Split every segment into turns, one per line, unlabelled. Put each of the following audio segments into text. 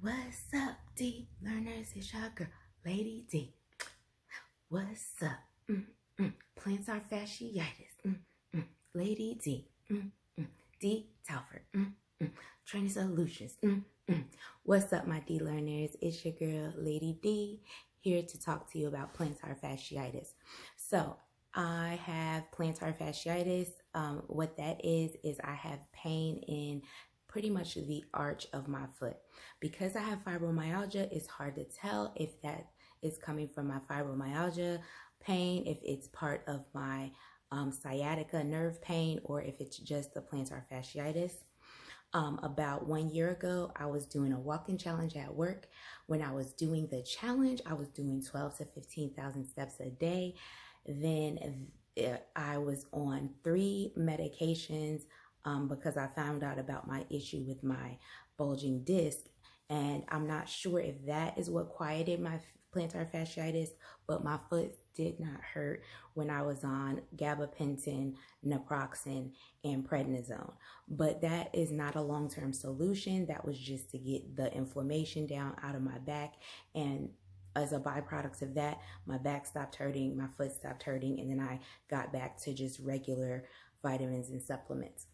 What's up, D learners? It's your girl, Lady D. What's up? Plantar Fasciitis. Lady D. DTalford Training Solutions. What's up, my D learners? It's your girl, Lady D, here to talk to you about plantar fasciitis. So, I have plantar fasciitis. What that is I have pain in pretty much the arch of my foot. Because I have fibromyalgia, it's hard to tell if that is coming from my fibromyalgia pain, if it's part of my sciatica nerve pain, or if it's just the plantar fasciitis. About 1 year ago, I was doing a walking challenge at work. When I was doing the challenge, I was doing 12 to 15,000 steps a day. Then I was on 3 medications because I found out about my issue with my bulging disc. And I'm not sure if that is what quieted my plantar fasciitis, but my foot did not hurt when I was on gabapentin, naproxen, and prednisone. But that is not a long-term solution. That was just to get the inflammation down out of my back. And as a byproduct of that, my back stopped hurting, my foot stopped hurting, and then I got back to just regular vitamins and supplements.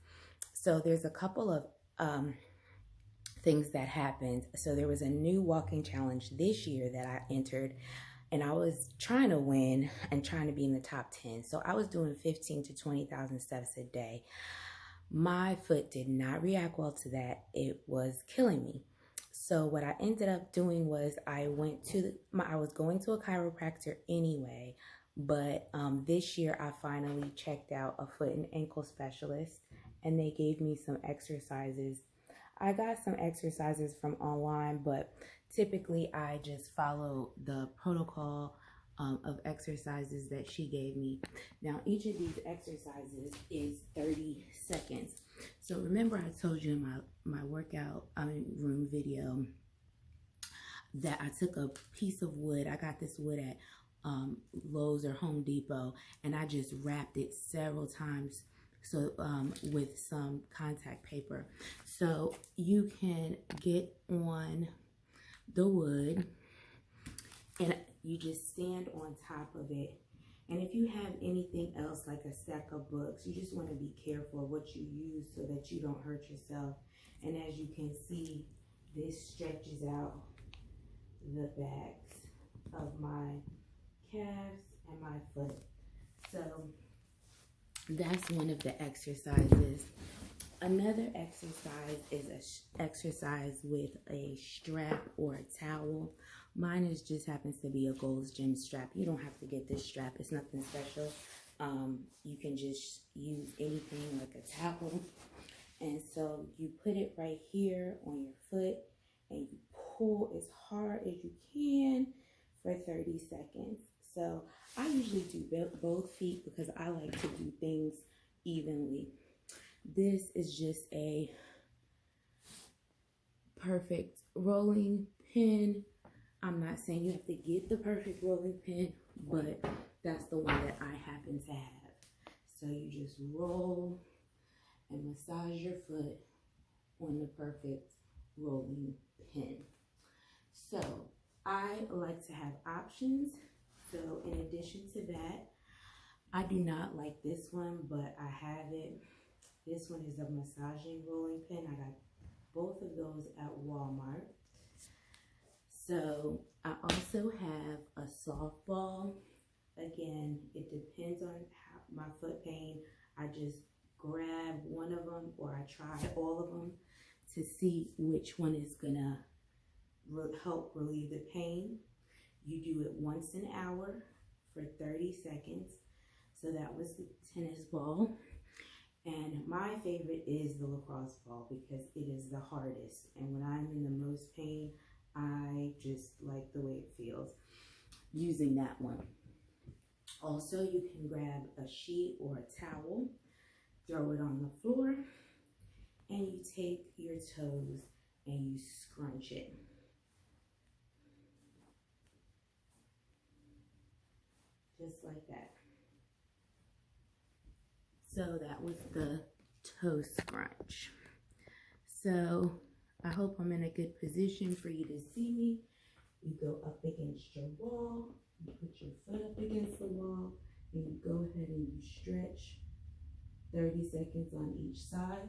So there's a couple of things that happened. So there was a new walking challenge this year that I entered, and I was trying to win and trying to be in the top 10. So I was doing 15 to 20,000 steps a day. My foot did not react well to that. It was killing me. So what I ended up doing was I was going to a chiropractor anyway, but this year I finally checked out a foot and ankle specialist, and they gave me some exercises. I got some exercises from online, but typically I just follow the protocol of exercises that she gave me. Now, each of these exercises is 30 seconds. So remember I told you in my workout room video that I took a piece of wood. I got this wood at Lowe's or Home Depot, and I just wrapped it several times with some contact paper. So you can get on the wood and you just stand on top of it. And if you have anything else like a stack of books, you just want to be careful of what you use so that you don't hurt yourself. And as you can see, this stretches out the backs of my calves and my foot. So that's one of the exercises. Another exercise is an exercise with a strap or a towel. Mine just happens to be a Gold's Gym strap. You don't have to get this strap. It's nothing special. You can just use anything like a towel. And so you put it right here on your foot and you pull as hard as you can for 30 seconds. So I usually do both feet because I like to do things evenly. This is just a perfect rolling pin. I'm not saying you have to get the perfect rolling pin, but that's the one that I happen to have. So you just roll and massage your foot on the perfect rolling pin. So I like to have options. So in addition to that, I do not like this one, but I have it. This one is a massaging rolling pin. I got both of those at Walmart. So I also have a softball. Again, it depends on my foot pain. I just grab one of them, or I try all of them to see which one is gonna help relieve the pain. You do it once an hour for 30 seconds. So that was the tennis ball. And my favorite is the lacrosse ball because it is the hardest. And when I'm in the most pain, I just like the way it feels using that one. Also, you can grab a sheet or a towel, throw it on the floor, and you take your toes and you scrunch it. Just like that. So that was the toe scrunch. So I hope I'm in a good position for you to see me. You go up against your wall, you put your foot up against the wall, and you go ahead and you stretch 30 seconds on each side.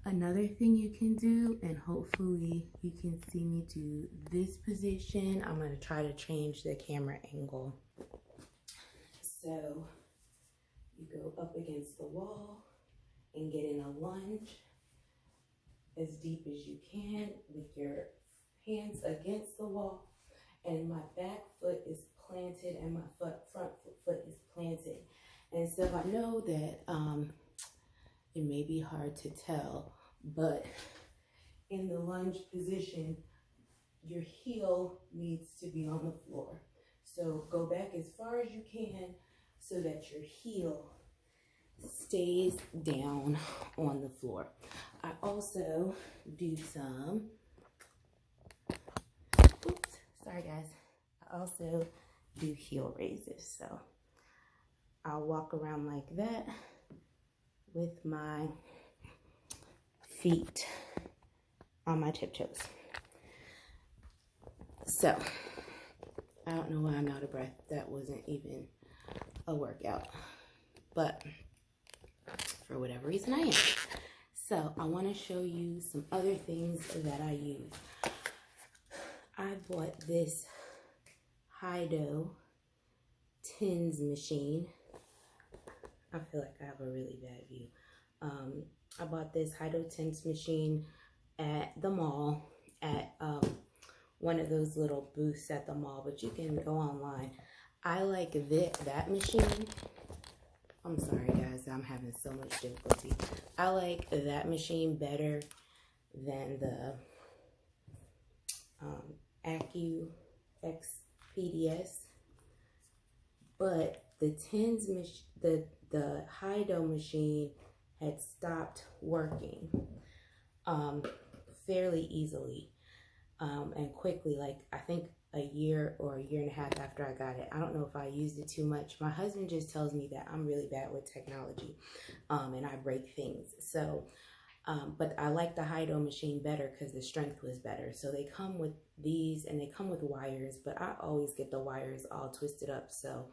Another thing you can do, and hopefully you can see me do this position. I'm going to try to change the camera angle. So you go up against the wall and get in a lunge as deep as you can with your hands against the wall. And my back foot is planted and my front foot is planted. And so I know that it may be hard to tell, but in the lunge position, your heel needs to be on the floor. So go back as far as you can so that your heel stays down on the floor. I also do some, oops, sorry guys. I also do heel raises. So I'll walk around like that with my feet on my tiptoes. So I don't know why I'm out of breath. That wasn't even a workout, but for whatever reason I am. So I want to show you some other things that I use. I bought this Hydro TENS machine. I feel like I have a really bad view. I bought this Hydro TENS machine at the mall, at one of those little booths at the mall, but you can go online. I like that machine. I'm sorry guys, I'm having so much difficulty. I like that machine better than the AccuX-PDS, but the TENS machine, the Hydro machine had stopped working fairly easily and quickly, like I think a year or a year and a half after I got it. I don't know if I used it too much. My husband just tells me that I'm really bad with technology and I break things. So, but I like the Hydro machine better because the strength was better. So they come with these and they come with wires, but I always get the wires all twisted up. So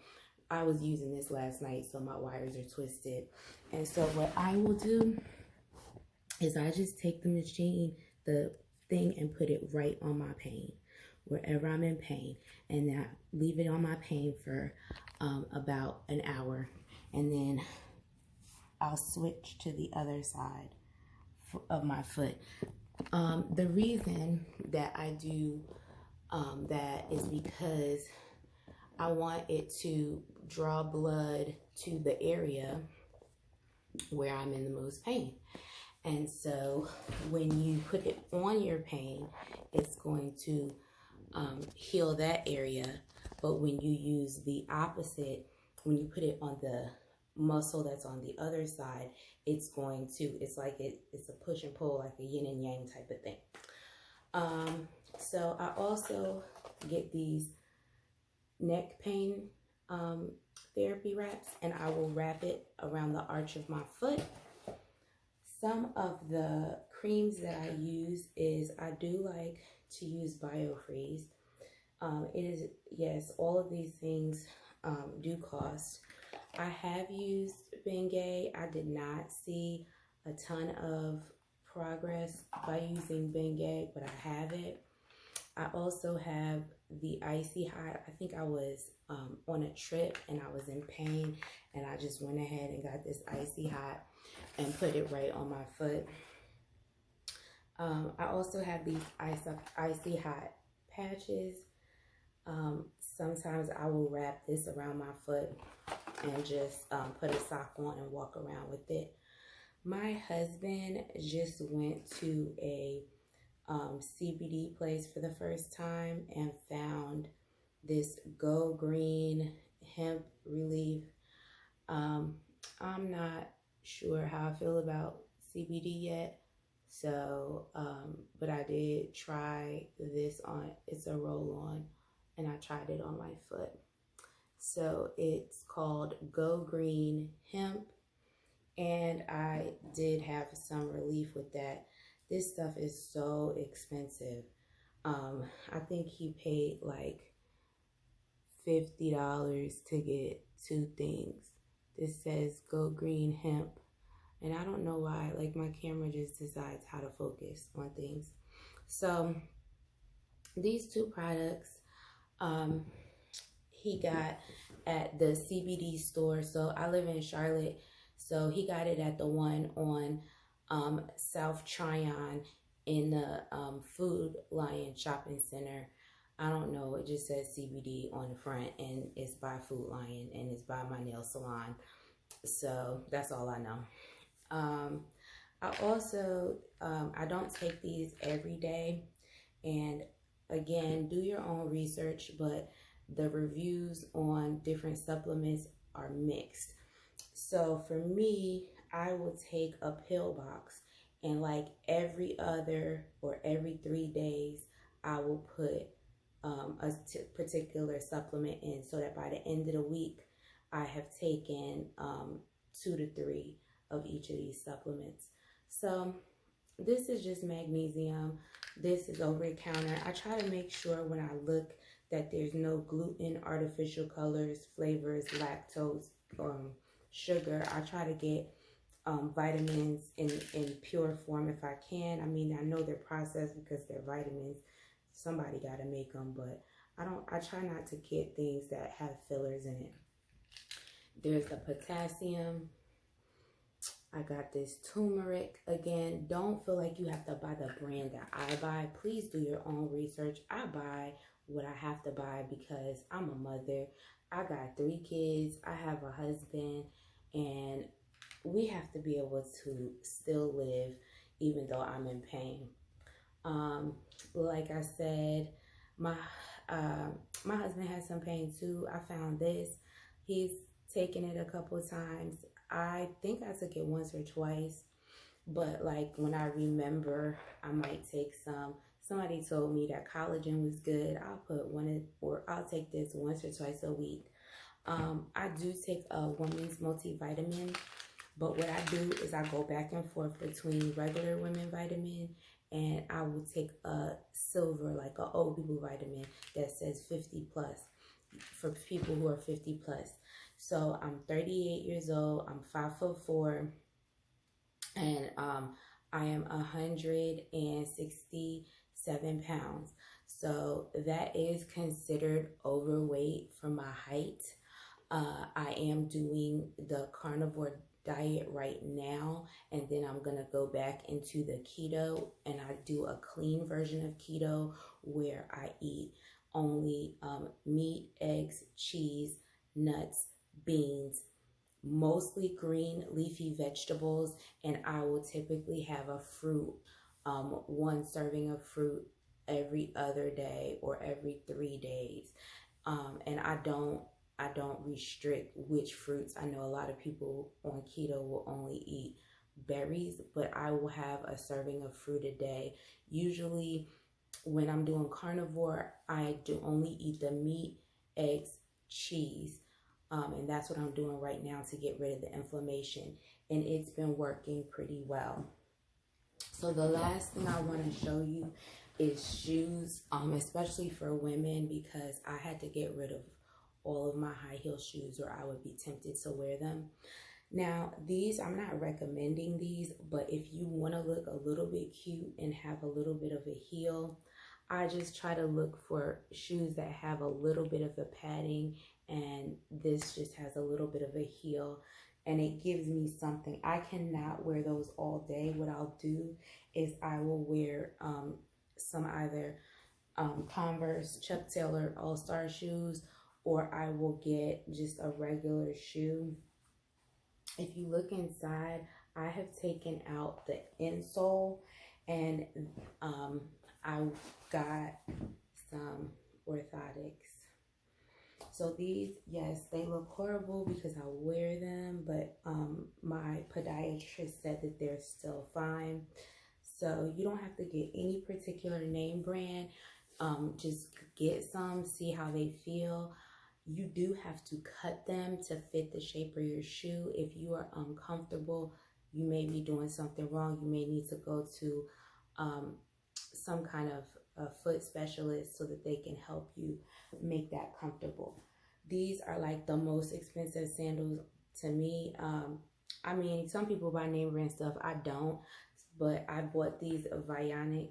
I was using this last night, so my wires are twisted. And so what I will do is I just take the machine, the thing, and put it right on my pain, wherever I'm in pain, and then I leave it on my pain for about an hour, and then I'll switch to the other side of my foot. The reason that I do that is because I want it to draw blood to the area where I'm in the most pain. And so when you put it on your pain, it's going to heal that area. But when you use the opposite, when you put it on the muscle that's on the other side, it's going to, it's like it's a push and pull, like a yin and yang type of thing. So I also get these neck pain therapy wraps, and I will wrap it around the arch of my foot. Some of the creams that I use is, I do like to use Biofreeze. It is, yes, all of these things do cost. I have used Bengay. I did not see a ton of progress by using Bengay, but I have it. I also have the Icy Hot. I think I was on a trip and I was in pain, and I just went ahead and got this Icy Hot and put it right on my foot. I also have these Icy Hot patches. Sometimes I will wrap this around my foot and just put a sock on and walk around with it. My husband just went to a CBD place for the first time and found this Green Hemp relief. I'm not sure how I feel about CBD yet, so but I did try this on. It's a roll-on, and I tried it on my foot. So it's called Green Hemp, and I did have some relief with that. This stuff is so expensive. I think he paid like $50 to get 2 things. This says Go Green Hemp, and I don't know why, like my camera just decides how to focus on things. So these 2 products he got at the CBD store. So I live in Charlotte, so he got it at the one on South Tryon in the Food Lion Shopping Center. I don't know, it just says CBD on the front, and it's by Food Lion, and it's by my nail salon. So that's all I know. I also, I don't take these every day. And again, do your own research, but the reviews on different supplements are mixed. So for me, I will take a pill box, and like every other or every 3 days, I will put a particular supplement in, so that by the end of the week, I have taken 2 to 3 of each of these supplements. So this is just magnesium. This is over the counter. I try to make sure when I look that there's no gluten, artificial colors, flavors, lactose, sugar. I try to get vitamins in pure form if I can. I mean, I know they're processed because they're vitamins. Somebody got to make them, but I try not to get things that have fillers in it. There's the potassium. I got this turmeric. Again, don't feel like you have to buy the brand that I buy. Please do your own research. I buy what I have to buy because I'm a mother. I got 3 kids. I have a husband, and we have to be able to still live even though I'm in pain. Like I said, my husband has some pain too. I found this. He's taken it a couple of times. I think I took it once or twice, but like when I remember, I might take some. Somebody told me that collagen was good. I'll take this once or twice a week. I do take a women's multivitamin, but what I do is I go back and forth between regular women vitamin, and I will take a silver, like a old people vitamin that says 50 plus for people who are 50 plus. So I'm 38 years old. I'm 5'4", and I am 167 pounds. So that is considered overweight for my height. I am doing the carnivore diet right now, and then I'm gonna go back into the keto, and I do a clean version of keto where I eat only meat, eggs, cheese, nuts, beans, mostly green leafy vegetables, and I will typically have a fruit, 1 serving of fruit every other day or every 3 days. And I don't restrict which fruits. I know a lot of people on keto will only eat berries, but I will have a serving of fruit a day. Usually when I'm doing carnivore, I do only eat the meat, eggs, cheese, and that's what I'm doing right now to get rid of the inflammation, and it's been working pretty well. So the last thing I want to show you is shoes, especially for women, because I had to get rid of all of my high heel shoes or I would be tempted to wear them. Now these, I'm not recommending these, but if you want to look a little bit cute and have a little bit of a heel, I just try to look for shoes that have a little bit of a padding, and this just has a little bit of a heel, and it gives me something. I cannot wear those all day. What I'll do is I will wear some either Converse Chuck Taylor All-Star shoes, or I will get just a regular shoe. If you look inside, I have taken out the insole, and I've got some orthotics. So these, yes, they look horrible because I wear them, but my podiatrist said that they're still fine. So you don't have to get any particular name brand. Just get some, see how they feel. You do have to cut them to fit the shape of your shoe. If you are uncomfortable, you may be doing something wrong. You may need to go to some kind of a foot specialist so that they can help you make that comfortable. These are like the most expensive sandals to me. I mean, some people buy name brand stuff. I don't, but I bought these Bionic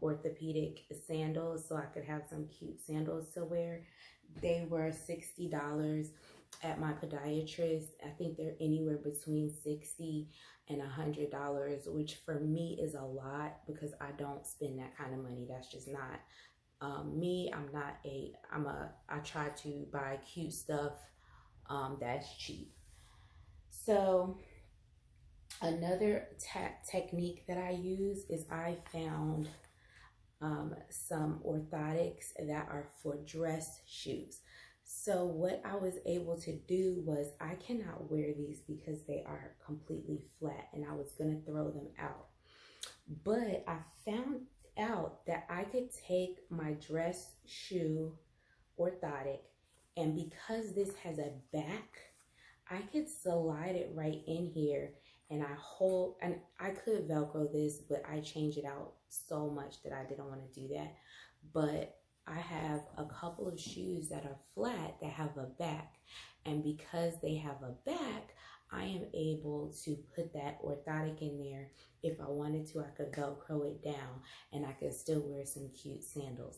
orthopedic sandals so I could have some cute sandals to wear. They were $60 at my podiatrist. I think they're anywhere between $60 and $100, which for me is a lot because I don't spend that kind of money. That's just not me. I try to buy cute stuff that's cheap. So another technique that I use is I found some orthotics that are for dress shoes. So what I was able to do was, I cannot wear these because they are completely flat and I was going to throw them out. But I found out that I could take my dress shoe orthotic, and because this has a back, I could slide it right in here, and I could Velcro this, but I change it out so much that I didn't want to do that. But I have a couple of shoes that are flat that have a back, and because they have a back, I am able to put that orthotic in there. If I wanted to, I could Velcro it down and I could still wear some cute sandals.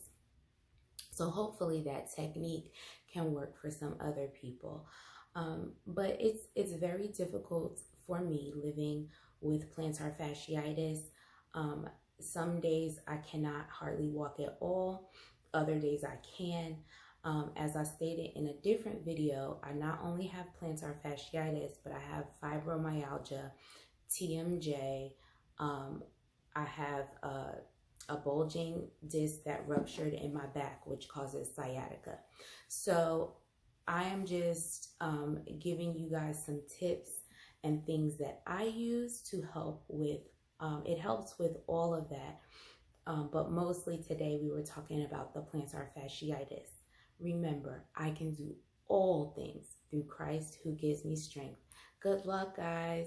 So hopefully that technique can work for some other people. But it's very difficult for me living with plantar fasciitis. Some days I cannot hardly walk at all. Other days I can. As I stated in a different video, I not only have plantar fasciitis, but I have fibromyalgia, TMJ. I have a bulging disc that ruptured in my back, which causes sciatica. So I am just giving you guys some tips and things that I use to help with, it helps with all of that. But mostly today we were talking about the plantar fasciitis. Remember, I can do all things through Christ who gives me strength. Good luck, guys.